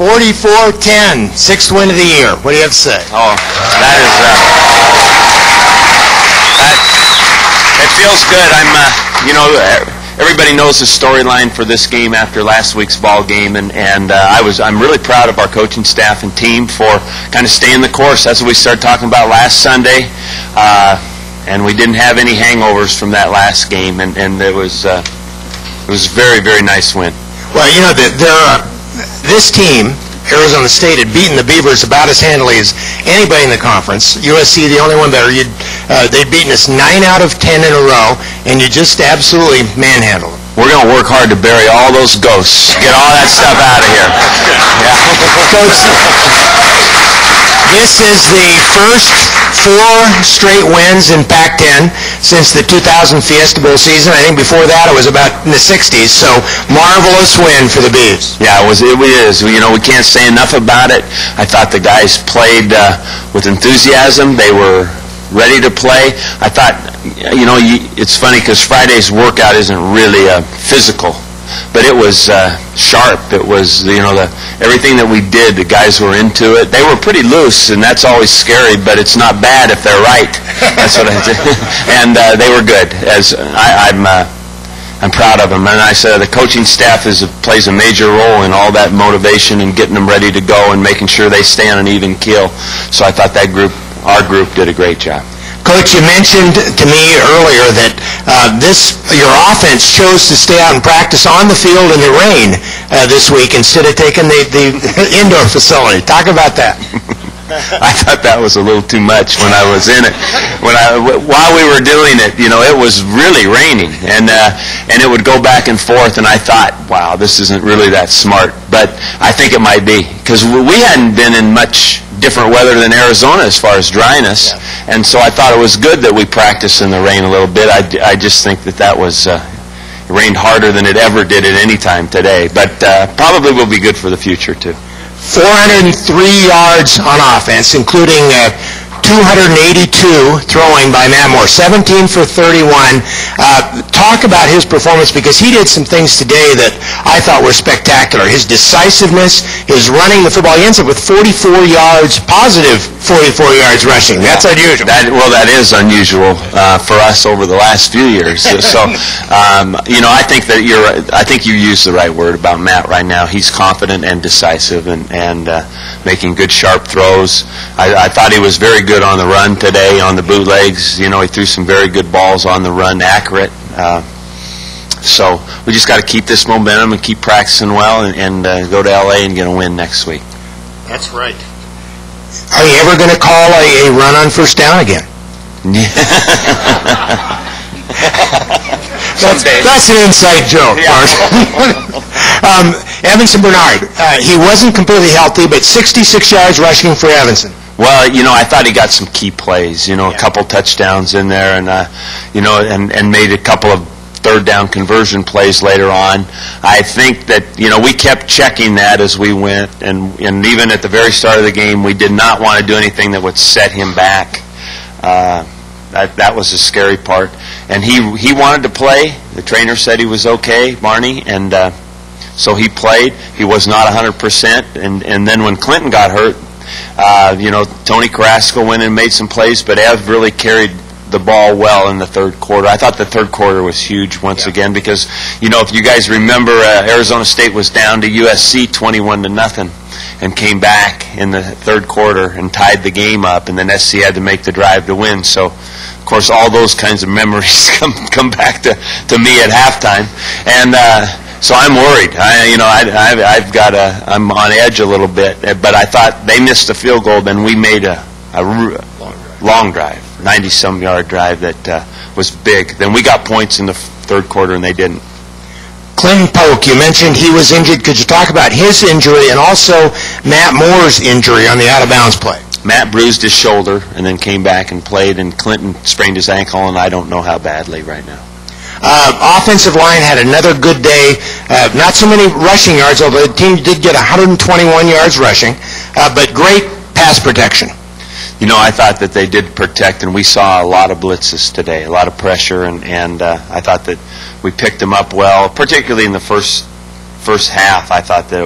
44-10, sixth win of the year. What do you have to say? Oh, that is, it feels good. Everybody knows the storyline for this game after last week's ball game, and I'm really proud of our coaching staff and team for kind of staying the course. That's what we started talking about last Sunday, and we didn't have any hangovers from that last game, and it was a very, very nice win. Well, this team, Arizona State, had beaten the Beavers about as handily as anybody in the conference. USC, the only one better. They'd beaten us 9 out of 10 in a row, and you just absolutely manhandled them. We're going to work hard to bury all those ghosts. Get all that stuff out of here. Yeah. Coach, this is the first 4 straight wins in Pac-10 since the 2000 Fiesta Bowl season. I think before that it was about in the 60s. So marvelous win for the Beavs. Yeah, it is. We can't say enough about it. I thought the guys played with enthusiasm. They were ready to play. I thought, it's funny because Friday's workout isn't really physical, but it was sharp. It was, everything that we did, the guys were into it. They were pretty loose, and that's always scary, but it's not bad if they're right. That's what I did. And they were good. I'm proud of them. And I said the coaching staff plays a major role in all that motivation and getting them ready to go and making sure they stay on an even keel. So I thought our group did a great job. Coach, you mentioned to me earlier that your offense chose to stay out and practice on the field in the rain this week instead of taking the indoor facility. Talk about that. I thought that was a little too much when I was in it. While we were doing it, it was really raining, and it would go back and forth, and I thought, wow, this isn't really that smart. But I think it might be, because we hadn't been in much different weather than Arizona as far as dryness, and so I thought it was good that we practiced in the rain a little bit. I just think that was it rained harder than it ever did at any time today, but probably will be good for the future too. 403 yards on offense, including 282 throwing by Matt Moore, 17 for 31. Talk about his performance, because he did some things today that I thought were spectacular. His decisiveness, his running the football. He ends up with 44 yards, positive 44 yards rushing. That's unusual. That is unusual for us over the last few years. So, I think that I think you used the right word about Matt right now. He's confident and decisive and making good, sharp throws. I thought he was very good on the run today, on the bootlegs. He threw some very good balls on the run, accurate. So we just got to keep this momentum and keep practicing well and go to L.A. and get a win next week. That's right. Are you ever going to call a run on first down again? That's an inside joke, Evanson Bernard, he wasn't completely healthy, but 66 yards rushing for Evanson. Well, I thought he got some key plays, a couple touchdowns in there, and and made a couple of third down conversion plays later on. I think that, we kept checking that as we went, and even at the very start of the game, we did not want to do anything that would set him back. That was the scary part. And he wanted to play. The trainer said he was okay, Barney, and so he played. He was not 100%, and then when Clinton got hurt, Tony Carrasco went and made some plays, but Ev really carried the ball well in the third quarter. I thought the third quarter was huge once again because, if you guys remember, Arizona State was down to USC 21-0 and came back in the third quarter and tied the game up, and then SC had to make the drive to win. So, of course, all those kinds of memories come back to me at halftime, and so I'm worried. I'm on edge a little bit, but I thought they missed a field goal, then we made a long drive, 90-some yard drive that was big. Then we got points in the third quarter, and they didn't. Clinton Polk, you mentioned he was injured. Could you talk about his injury and also Matt Moore's injury on the out-of-bounds play? Matt bruised his shoulder and then came back and played, and Clinton sprained his ankle, and I don't know how badly right now. Offensive line had another good day. Not so many rushing yards, although the team did get 121 yards rushing, but great pass protection. I thought that they did protect, and we saw a lot of blitzes today, a lot of pressure, and I thought that we picked them up well, particularly in the first first half, I thought that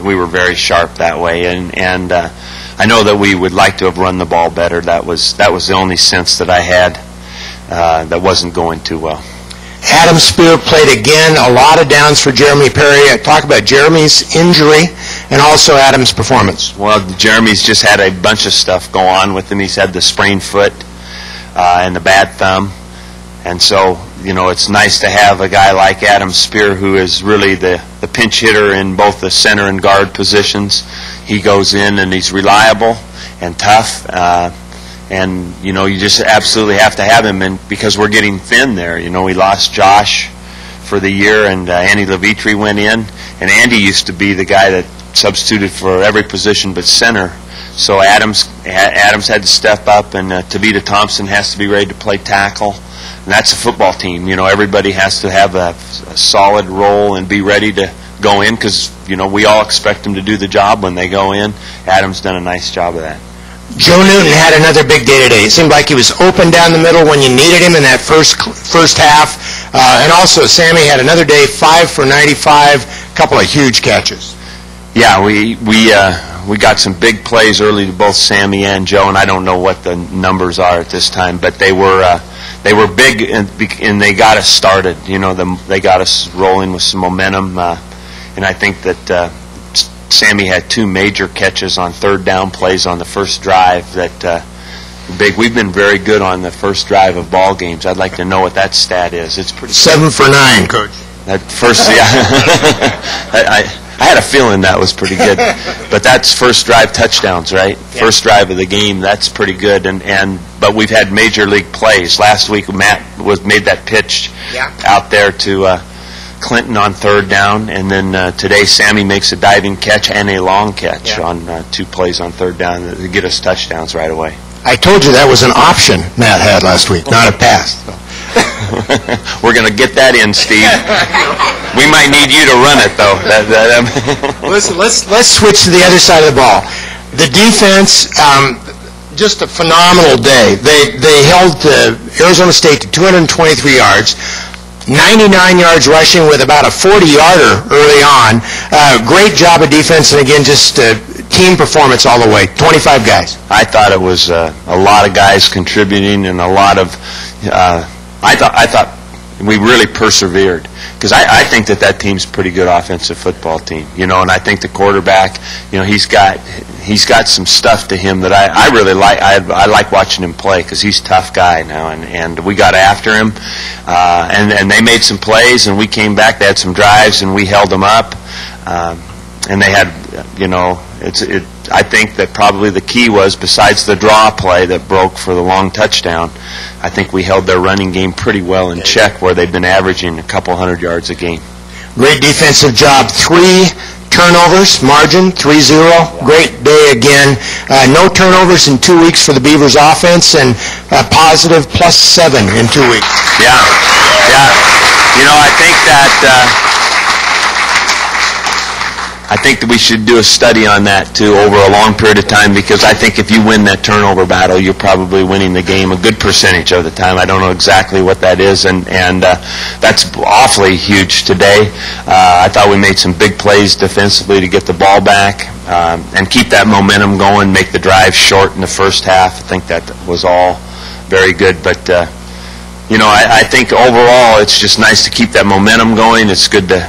we were very sharp that way, and I know that we would like to have run the ball better. That was the only sense that I had that wasn't going too well. Adam Spear played again, a lot of downs for Jeremy Perry. Talk about Jeremy's injury and also Adam's performance. Well, Jeremy's just had a bunch of stuff go on with him. He's had the sprained foot and the bad thumb. And so, it's nice to have a guy like Adam Spear, who is really the pinch hitter in both the center and guard positions. He goes in and he's reliable and tough. And, you just absolutely have to have him, and because we're getting thin there. We lost Josh for the year, and Andy Levitri went in. And Andy used to be the guy that substituted for every position but center. So Adams had to step up, and Tavita Thompson has to be ready to play tackle. And that's a football team. Everybody has to have a solid role and be ready to go in, because, we all expect them to do the job when they go in. Adam's done a nice job of that. Joe Newton had another big day today. It seemed like he was open down the middle when you needed him in that first half. And also, Sammy had another day, 5 for 95, a couple of huge catches. Yeah, we got some big plays early to both Sammy and Joe, and I don't know what the numbers are at this time, but they were big, and they got us started. They got us rolling with some momentum, and I think that Sammy had 2 major catches on third down plays on the first drive that big. We've been very good on the first drive of ball games. I'd like to know what that stat is. It's pretty 7 for 9, Coach. That first, yeah. I had a feeling that was pretty good. But that's first drive touchdowns, right? Yeah. First drive of the game, that's pretty good. But we've had major league plays. Last week, Matt made that pitch out there to Clinton on third down, and then today Sammy makes a diving catch and a long catch on 2 plays on third down to get us touchdowns right away. I told you that was an option Matt had last week, not a pass. We're going to get that in, Steve. We might need you to run it, though. Listen, let's switch to the other side of the ball. The defense, just a phenomenal day. They held Arizona State to 223 yards. 99 yards rushing with about a 40-yarder early on. Great job of defense, and again, just team performance all the way. 25 guys. I thought it was a lot of guys contributing, and a lot of. I thought we really persevered, because I think that team's a pretty good offensive football team. And I think the quarterback, he's got some stuff to him that I really like. I like watching him play, because he's a tough guy now, and we got after him, and they made some plays, and we came back. They had some drives, and we held them up, and they had, I think that probably the key was, besides the draw play that broke for the long touchdown, I think we held their running game pretty well in check, where they've been averaging a couple hundred yards a game. Great defensive job. 3 turnovers, margin 3-0. Great day again. No turnovers in 2 weeks for the Beavers offense, and positive +7 in 2 weeks. Yeah. I think that we should do a study on that, too, over a long period of time, because I think if you win that turnover battle, you're probably winning the game a good percentage of the time. I don't know exactly what that is, and that's awfully huge today. I thought we made some big plays defensively to get the ball back and keep that momentum going, make the drive short in the first half. I think that was all very good, but I think overall it's just nice to keep that momentum going. It's good to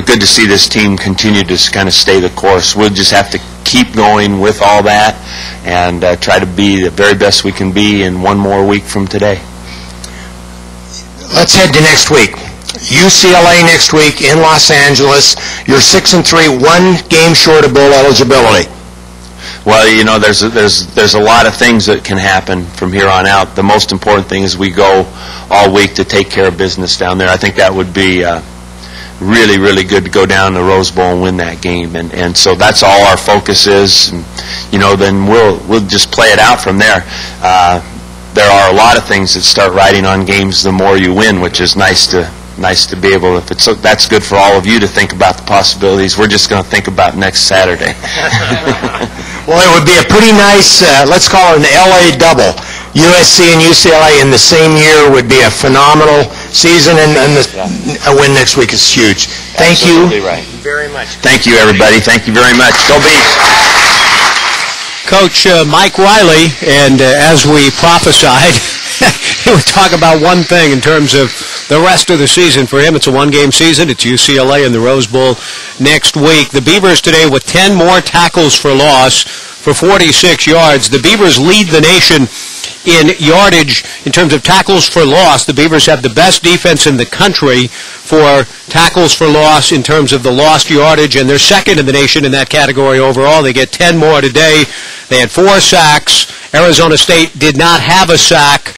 good to see this team continue to kind of stay the course. We'll just have to keep going with all that and try to be the very best we can be in one more week from today. Let's head to next week. UCLA next week in Los Angeles. You're 6-3, 1 game short of bowl eligibility. Well, there's a lot of things that can happen from here on out. The most important thing is we go all week to take care of business down there. I think that would be really, really good to go down to the Rose Bowl and win that game, and so that's all our focus is. And, then we'll just play it out from there. There are a lot of things that start riding on games the more you win, which is nice to be able. That's good for all of you to think about the possibilities. We're just going to think about next Saturday. Well, it would be a pretty nice, let's call it an LA double. USC and UCLA in the same year would be a phenomenal season, and a win next week is huge. Thank Absolutely you right. very much. Thank you, everybody. Thank you very much. Go Beavs. Coach Mike Riley, and as we prophesied, he would talk about one thing in terms of the rest of the season. For him, it's a one-game season. It's UCLA in the Rose Bowl next week. The Beavers today with 10 more tackles for loss for 46 yards. The Beavers lead the nation in yardage in terms of tackles for loss. The Beavers have the best defense in the country for tackles for loss in terms of the lost yardage, and they're second in the nation in that category overall. They get 10 more today. They had 4 sacks. Arizona State did not have a sack.